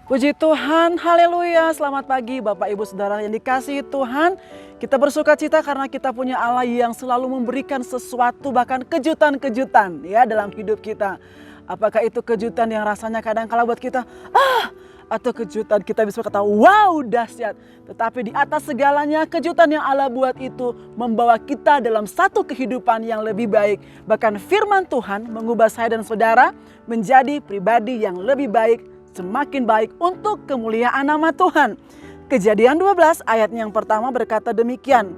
Puji Tuhan, haleluya. Selamat pagi Bapak Ibu Saudara yang dikasihi Tuhan. Kita bersuka cita karena kita punya Allah yang selalu memberikan sesuatu, bahkan kejutan-kejutan ya dalam hidup kita. Apakah itu kejutan yang rasanya kadang-kala buat kita atau kejutan kita bisa kata wow dahsyat. Tetapi di atas segalanya kejutan yang Allah buat itu membawa kita dalam satu kehidupan yang lebih baik. Bahkan firman Tuhan mengubah saya dan saudara menjadi pribadi yang lebih baik, semakin baik untuk kemuliaan nama Tuhan. Kejadian 12 ayat yang pertama berkata demikian.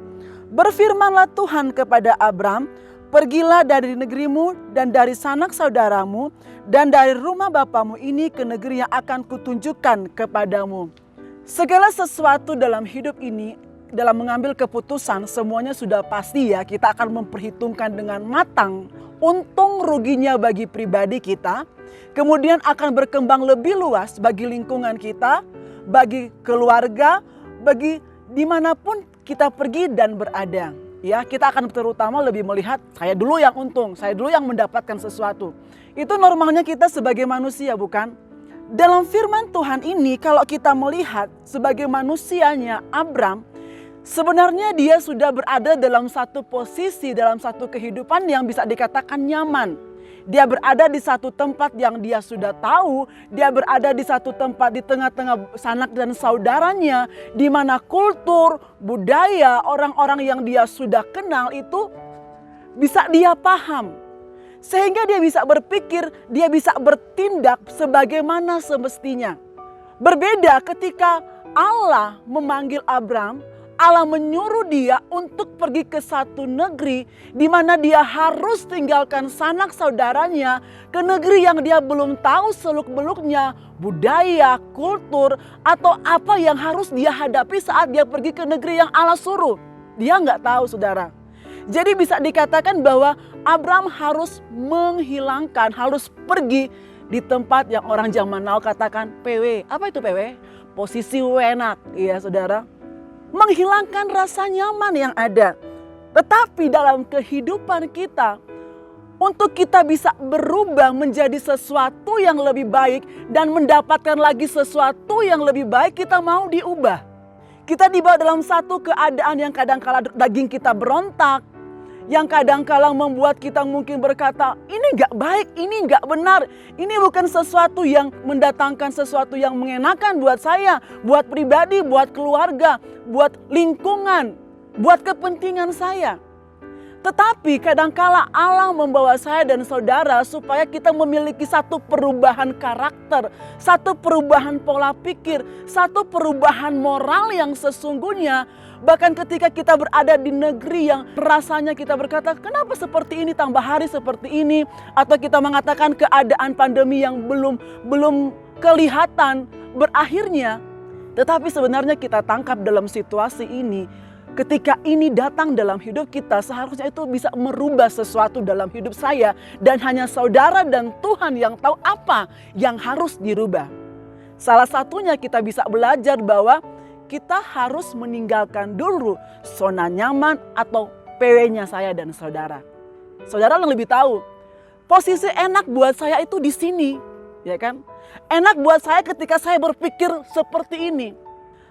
Berfirmanlah Tuhan kepada Abram, pergilah dari negerimu dan dari sanak saudaramu dan dari rumah bapamu ini ke negeri yang akan kutunjukkan kepadamu. Segala sesuatu dalam hidup ini, dalam mengambil keputusan semuanya sudah pasti ya, kita akan memperhitungkan dengan matang untung ruginya bagi pribadi kita. Kemudian akan berkembang lebih luas bagi lingkungan kita, bagi keluarga, bagi dimanapun kita pergi dan berada. Ya, kita akan terutama lebih melihat saya dulu yang untung, saya dulu yang mendapatkan sesuatu. Itu normalnya kita sebagai manusia, bukan? Dalam firman Tuhan ini kalau kita melihat sebagai manusianya Abram, sebenarnya dia sudah berada dalam satu posisi, dalam satu kehidupan yang bisa dikatakan nyaman. Dia berada di satu tempat yang dia sudah tahu. Dia berada di satu tempat di tengah-tengah sanak dan saudaranya. Di mana kultur, budaya, orang-orang yang dia sudah kenal itu bisa dia paham. Sehingga dia bisa berpikir, dia bisa bertindak sebagaimana semestinya. Berbeda ketika Allah memanggil Abram. Allah menyuruh dia untuk pergi ke satu negeri di mana dia harus tinggalkan sanak saudaranya ke negeri yang dia belum tahu seluk-beluknya, budaya, kultur, atau apa yang harus dia hadapi saat dia pergi ke negeri yang Allah suruh. Dia nggak tahu, saudara. Jadi bisa dikatakan bahwa Abram harus menghilangkan, harus pergi di tempat yang orang zaman now katakan PW. Apa itu PW? Posisi enak, iya saudara. Menghilangkan rasa nyaman yang ada. Tetapi dalam kehidupan kita, untuk kita bisa berubah menjadi sesuatu yang lebih baik dan mendapatkan lagi sesuatu yang lebih baik, kita mau diubah. Kita dibawa dalam satu keadaan yang kadang-kala daging kita berontak, yang kadang-kala membuat kita mungkin berkata, ini gak baik, ini gak benar. Ini bukan sesuatu yang mendatangkan sesuatu yang mengenakan buat saya, buat pribadi, buat keluarga, buat lingkungan, buat kepentingan saya. Tetapi kadang-kala Allah membawa saya dan saudara supaya kita memiliki satu perubahan karakter, satu perubahan pola pikir, satu perubahan moral yang sesungguhnya. Bahkan ketika kita berada di negeri yang rasanya kita berkata, kenapa seperti ini, tambah hari seperti ini. Atau kita mengatakan keadaan pandemi yang belum kelihatan berakhirnya. Tetapi sebenarnya kita tangkap dalam situasi ini. Ketika ini datang dalam hidup kita, seharusnya itu bisa merubah sesuatu dalam hidup saya. Dan hanya saudara dan Tuhan yang tahu apa yang harus dirubah. Salah satunya kita bisa belajar bahwa kita harus meninggalkan dulu zona nyaman atau PW-nya saya dan saudara. Saudara yang lebih tahu, posisi enak buat saya itu di sini, ya kan? Enak buat saya ketika saya berpikir seperti ini.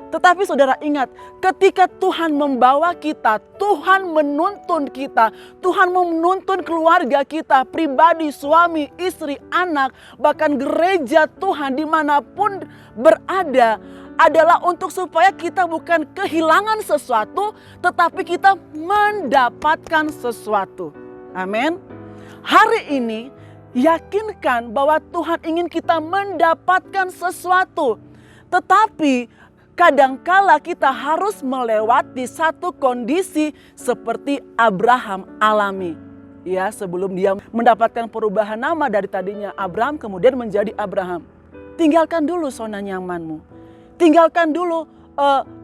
Tetapi saudara ingat, ketika Tuhan membawa kita, Tuhan menuntun kita, Tuhan menuntun keluarga kita, pribadi, suami, istri, anak, bahkan gereja Tuhan dimanapun berada, adalah untuk supaya kita bukan kehilangan sesuatu, tetapi kita mendapatkan sesuatu. Amin. Hari ini yakinkan bahwa Tuhan ingin kita mendapatkan sesuatu. Tetapi kadangkala kita harus melewati satu kondisi seperti Abraham alami. Ya, sebelum dia mendapatkan perubahan nama dari tadinya Abram kemudian menjadi Abraham. Tinggalkan dulu zona nyamanmu. Tinggalkan dulu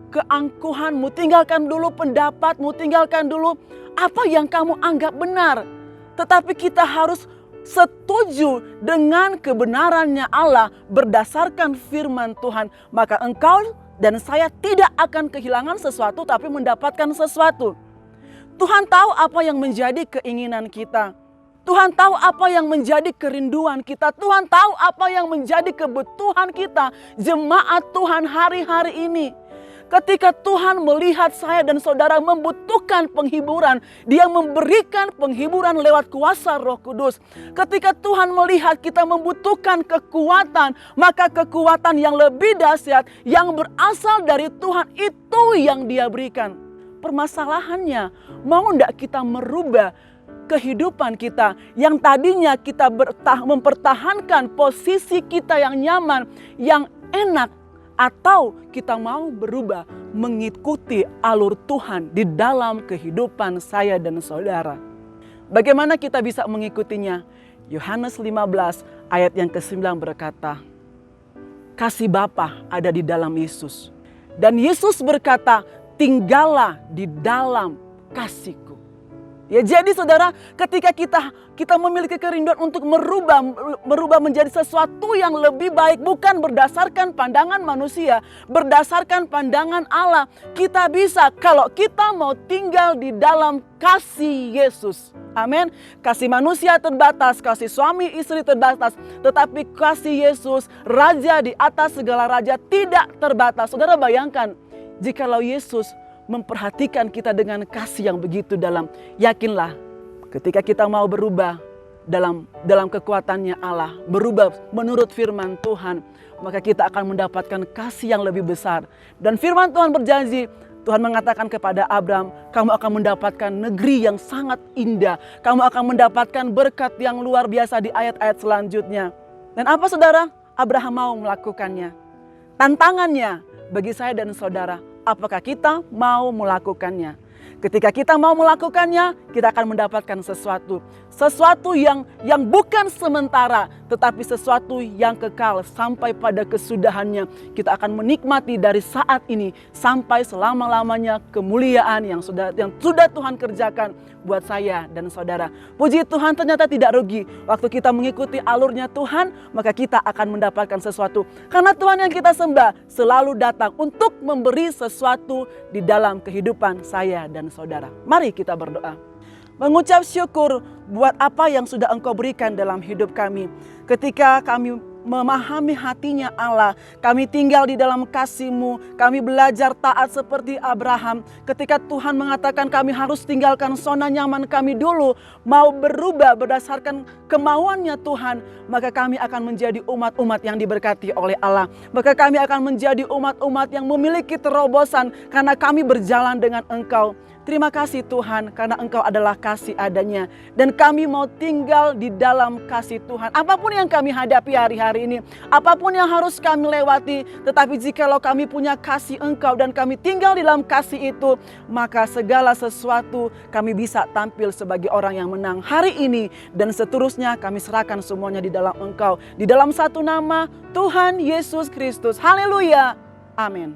keangkuhanmu, tinggalkan dulu pendapatmu, tinggalkan dulu apa yang kamu anggap benar. Tetapi kita harus setuju dengan kebenarannya Allah berdasarkan firman Tuhan. Maka engkau dan saya tidak akan kehilangan sesuatu tapi mendapatkan sesuatu. Tuhan tahu apa yang menjadi keinginan kita. Tuhan tahu apa yang menjadi kerinduan kita. Tuhan tahu apa yang menjadi kebutuhan kita, jemaat Tuhan hari-hari ini. Ketika Tuhan melihat saya dan saudara membutuhkan penghiburan, Dia memberikan penghiburan lewat kuasa Roh Kudus. Ketika Tuhan melihat kita membutuhkan kekuatan, maka kekuatan yang lebih dahsyat yang berasal dari Tuhan itu yang Dia berikan. Permasalahannya, mau enggak kita merubah kehidupan kita yang tadinya kita mempertahankan posisi kita yang nyaman, yang enak, atau kita mau berubah mengikuti alur Tuhan di dalam kehidupan saya dan saudara. Bagaimana kita bisa mengikutinya? Yohanes 15 ayat yang ke-9 berkata, kasih Bapa ada di dalam Yesus. Dan Yesus berkata, tinggallah di dalam kasih-Ku. Ya, jadi saudara, ketika kita memiliki kerinduan untuk merubah menjadi sesuatu yang lebih baik, bukan berdasarkan pandangan manusia, berdasarkan pandangan Allah, kita bisa kalau kita mau tinggal di dalam kasih Yesus. Amin. Kasih manusia terbatas, kasih suami istri terbatas, tetapi kasih Yesus, Raja di atas segala raja, tidak terbatas. Saudara bayangkan, jikalau Yesus memperhatikan kita dengan kasih yang begitu dalam, yakinlah ketika kita mau berubah dalam kekuatannya Allah, berubah menurut firman Tuhan, maka kita akan mendapatkan kasih yang lebih besar. Dan firman Tuhan berjanji, Tuhan mengatakan kepada Abraham, kamu akan mendapatkan negeri yang sangat indah, kamu akan mendapatkan berkat yang luar biasa di ayat-ayat selanjutnya. Dan apa saudara? Abraham mau melakukannya. Tantangannya bagi saya dan saudara, apakah kita mau melakukannya? Ketika kita mau melakukannya, kita akan mendapatkan sesuatu. Sesuatu yang bukan sementara, tetapi sesuatu yang kekal sampai pada kesudahannya. Kita akan menikmati dari saat ini sampai selama-lamanya kemuliaan yang sudah Tuhan kerjakan buat saya dan saudara. Puji Tuhan, ternyata tidak rugi. Waktu kita mengikuti alurnya Tuhan, maka kita akan mendapatkan sesuatu. Karena Tuhan yang kita sembah selalu datang untuk memberi sesuatu di dalam kehidupan saya dan saudara. Mari kita berdoa. Mengucap syukur buat apa yang sudah Engkau berikan dalam hidup kami. Ketika kami memahami hatinya Allah, kami tinggal di dalam kasih-Mu, kami belajar taat seperti Abraham. Ketika Tuhan mengatakan kami harus tinggalkan zona nyaman kami dulu, mau berubah berdasarkan kemauannya Tuhan, maka kami akan menjadi umat-umat yang diberkati oleh Allah. Maka kami akan menjadi umat-umat yang memiliki terobosan karena kami berjalan dengan Engkau. Terima kasih Tuhan karena Engkau adalah kasih adanya. Dan kami mau tinggal di dalam kasih Tuhan. Apapun yang kami hadapi hari-hari ini, apapun yang harus kami lewati, tetapi jikalau kami punya kasih Engkau dan kami tinggal di dalam kasih itu, maka segala sesuatu kami bisa tampil sebagai orang yang menang hari ini. Dan seterusnya kami serahkan semuanya di dalam Engkau. Di dalam satu nama Tuhan Yesus Kristus. Haleluya. Amin.